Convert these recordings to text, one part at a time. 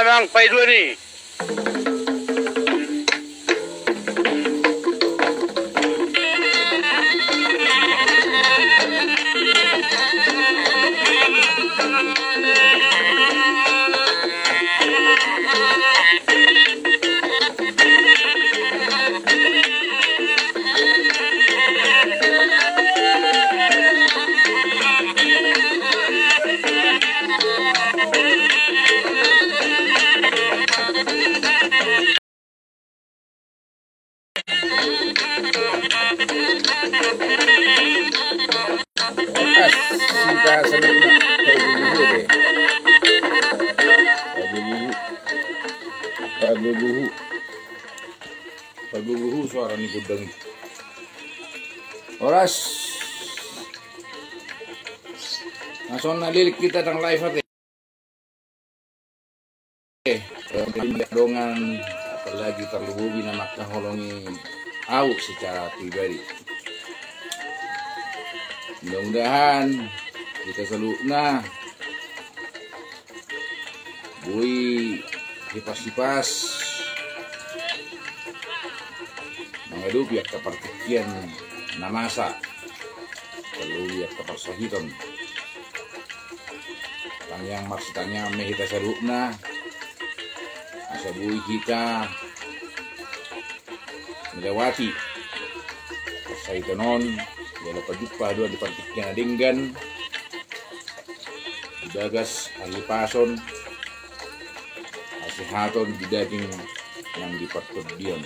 Bang, Pak dua nih. Pagubuhu suara ni gudang. Oras. Langsung nalilik kita tang live hati. Dongan apalagi terlububi na makaholongi au secara pribadi. Mudah-mudahan kita selukna bui kipas-kipas mengadu biak kepertikian namasa perlu biak kepersahitan yang maksudnya kita selukna asa bui kita melewati persaitanon wala pajuppa dua di partikian adinggan bagas alipason asihaton di daging yang diperkodion.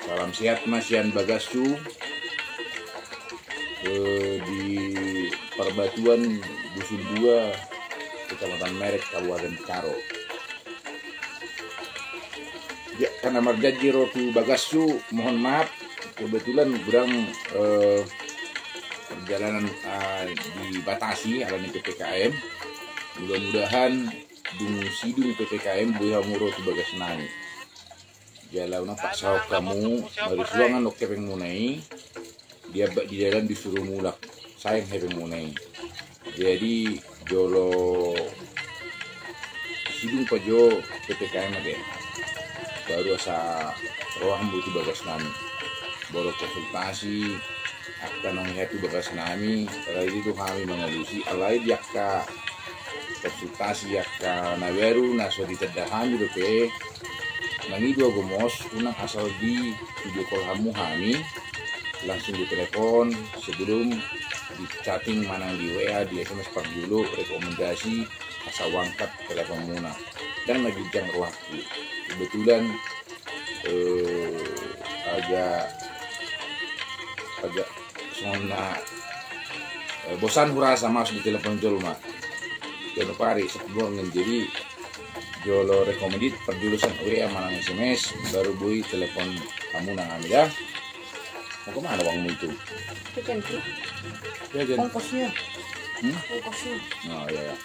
Salam sehat Mas Yan Bagasu di Perbatuan Dusun 2 Kecamatan Merek Kabupaten Karo. Ya, karena marjanji Rotu Bagasu, mohon maaf kebetulan kurang perjalanan dibatasi alami PPKM. Mudah-mudahan dung sidung PPKM buya muro tu bagas nani. Jalan nampak sahok kamu dari ruangan oke pengunai dia di jalan disuruh mulak sayang he pengunai. Jadi jolo sidung pajo PPKM ada baru asa roham butuh bagas nani. Baru konsultasi akan menghati bagas nami karena itu kami mengalusi alai jakka konsultasi yakka naweru naso ditedahan juga pe nangi dua gomos unang asal di video call kamu kami langsung ditelepon sebelum di chatting manang di WA di SMS per dulu rekomendasi asal wangkat telepon muna dan lagi jang waktu kebetulan agak sona bosan hurasa mas di telepon jolo mak jolo pari sebuang jadi jolo rekomendit perjulusan WA manang SMS baru bui telepon kamu nang ya mau kemana uangmu itu ya ongkosnya oh ya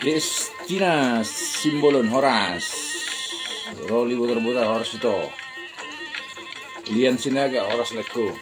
Destina simbolon horas roli butar-butar horas itu lian sinaga horas lekku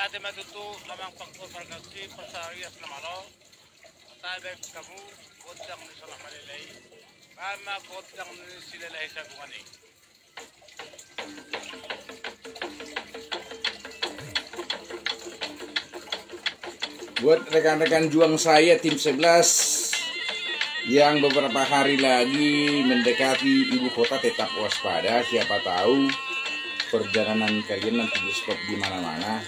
Ate matutu lamang pagpapargasi pasarias na malo. Tabek kamu godang ni sa malilay. Kama godang ni sila lahi sa gungani. Buat rekan-rekan juang saya tim 11 yang beberapa hari lagi mendekati ibu kota tetap waspada. Siapa tahu perjalanan kalian nanti di stop di mana-mana.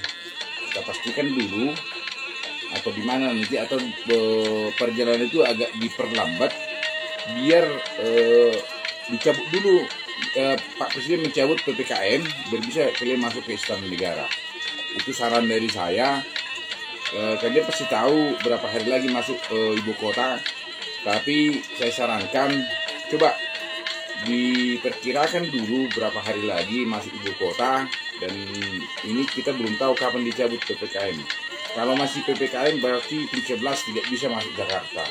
Kita pastikan dulu atau di mana nanti, atau perjalanan itu agak diperlambat biar dicabut dulu, Pak Presiden mencabut PPKM biar bisa kalian masuk ke Istana Negara. Itu saran dari saya. Kalian pasti tahu berapa hari lagi masuk ibu kota, tapi saya sarankan coba diperkirakan dulu berapa hari lagi masuk ibu kota, dan ini kita belum tahu kapan dicabut PPKM. Kalau masih PPKM berarti tim 11 tidak bisa masuk Jakarta.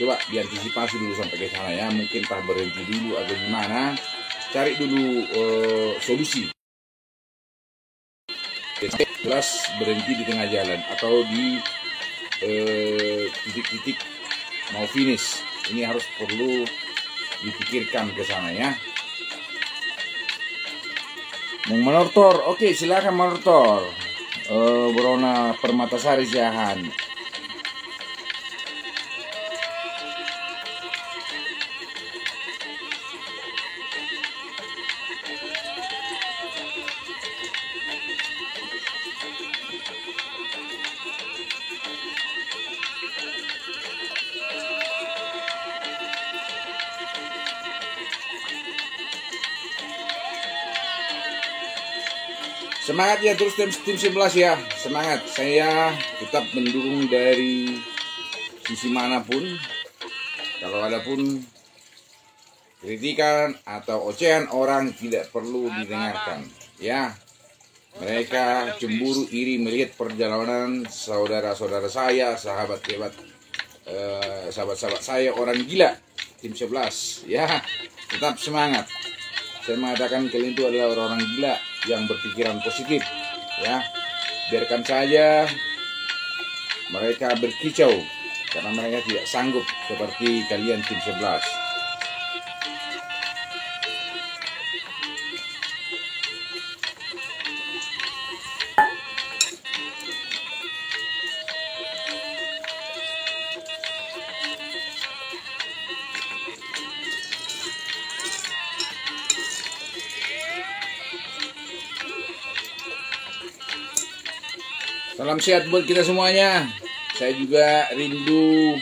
Coba diantisipasi dulu sampai ke sana ya, mungkin entah berhenti dulu atau gimana, cari dulu solusi. Jelas berhenti di tengah jalan atau di titik-titik mau finish. Ini harus perlu dipikirkan ke sana ya. Menortor, oke silakan menortor. Berona Permatasari Jahan. Semangat ya terus tim 11 ya, semangat. Saya tetap mendukung dari sisi manapun. Kalau ada pun kritikan atau ocehan orang tidak perlu didengarkan ya. Mereka cemburu iri melihat perjalanan saudara-saudara saya, sahabat-sahabat saya orang gila tim 11 ya. Tetap semangat. Saya mengatakan kalian itu adalah orang-orang gila yang berpikiran positif ya. Biarkan saja mereka berkicau karena mereka tidak sanggup seperti kalian tim 11. Salam sehat buat kita semuanya. Saya juga rindu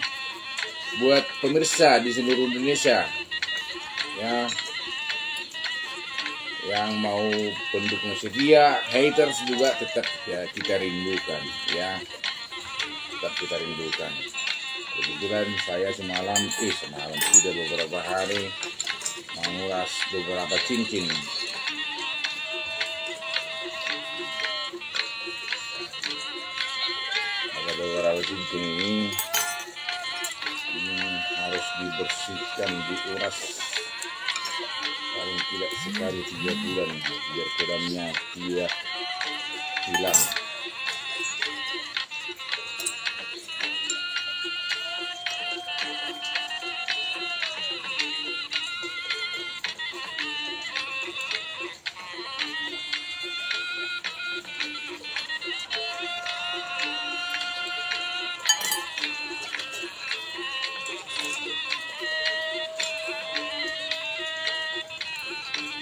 buat pemirsa di seluruh Indonesia ya, yang mau pendukung setia, haters juga tetap ya kita rindukan ya, tetap kita rindukan. Kebetulan saya semalam sudah beberapa hari mengulas beberapa cincin. Beberapa cincin ini harus dibersihkan, diuras paling tidak sekali 3 bulan biar kedamnya tidak hilang.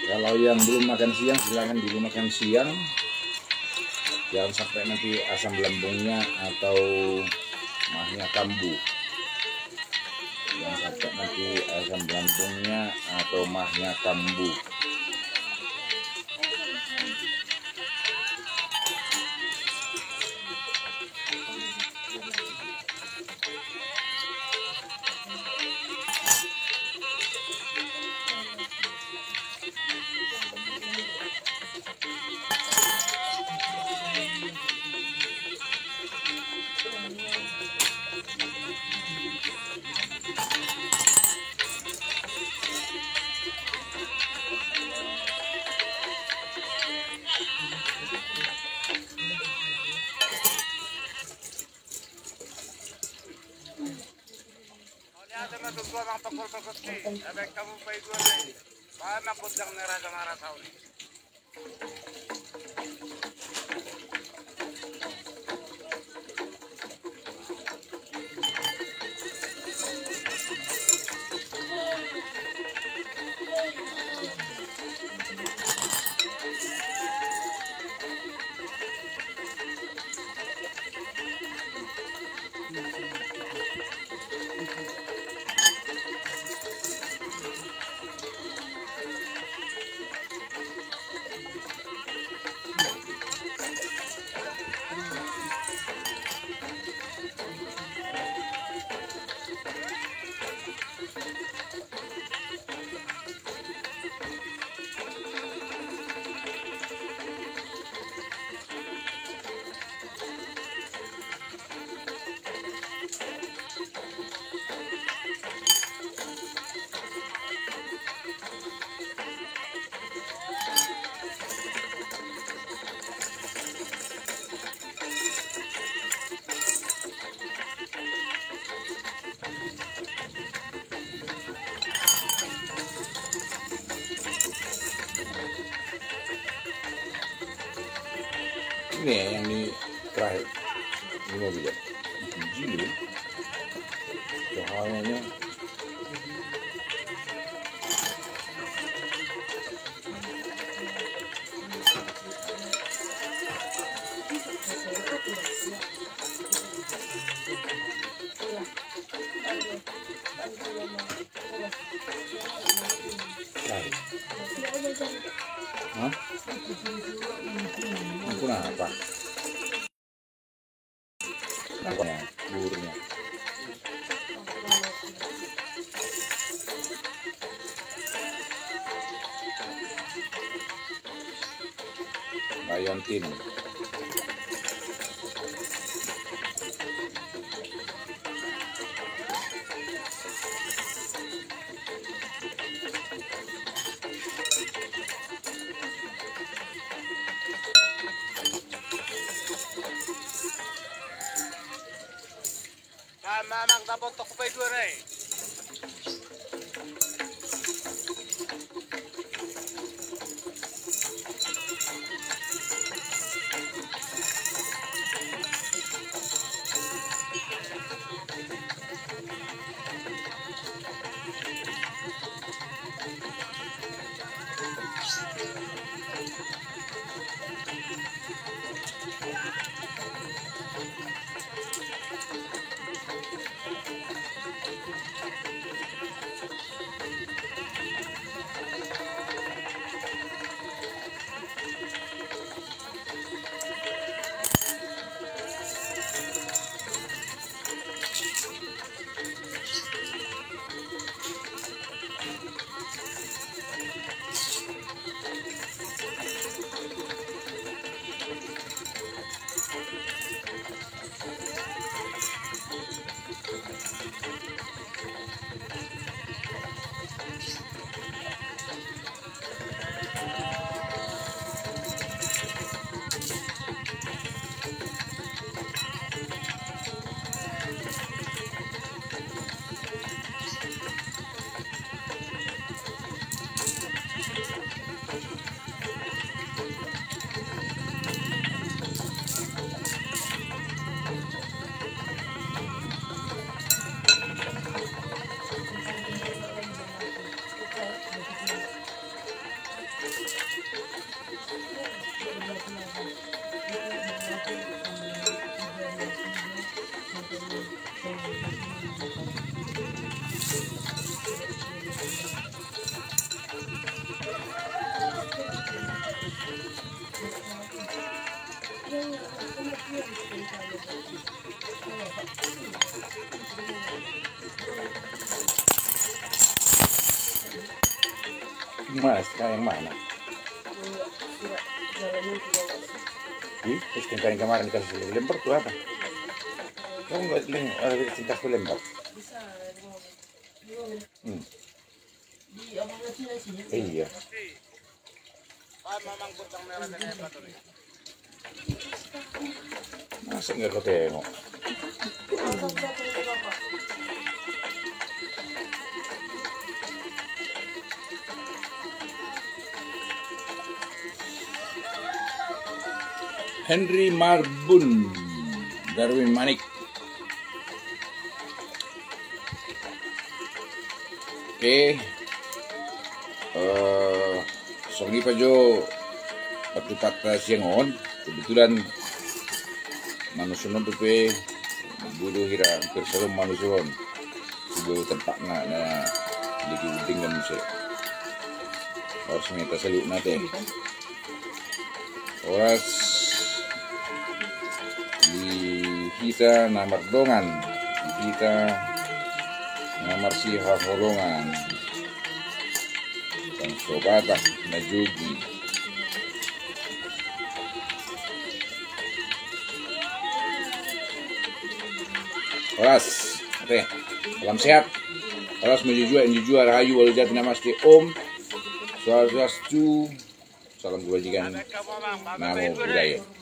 Kalau yang belum makan siang silahkan dulu makan siang, jangan sampai nanti asam lambungnya atau mahnya kambuh. Jangan sampai nanti asam lambungnya atau mahnya kambuh. Matutwa ng pagpapagpapsi. Abek kamu pa ito ay. Paano po dang naraga-narasaw ni? Ini ya yang di terakhir di mobil ya. Biji loh. Cahayanya. Hah? Itu kenapa? Apanya? Buurnya. Bayontin. Mamang dapat toko pa dua nih. Mas, yang mana? Ih, cinta yang kemarin kasih lempar tuh apa? Kamu nggak ada cinta ke lempar? Iya. Mamang putang merah dan hebat tuh. Masa nggak kau tengok? Henry Marbun, Darwin Manik. Oke, Songi Pajo Patupat Siangon, kebetulan manusunod pe bulu hira berserum manusulon bulu tempat na lagi uding kamu sih harus minta saluk nate oras di kita namar dongan di kita namar siha holongan dan sobatak na jogi oras oke salam sehat oras menjujur rahayu walujat namaste om swastiastu salam kebajikan namo budaya.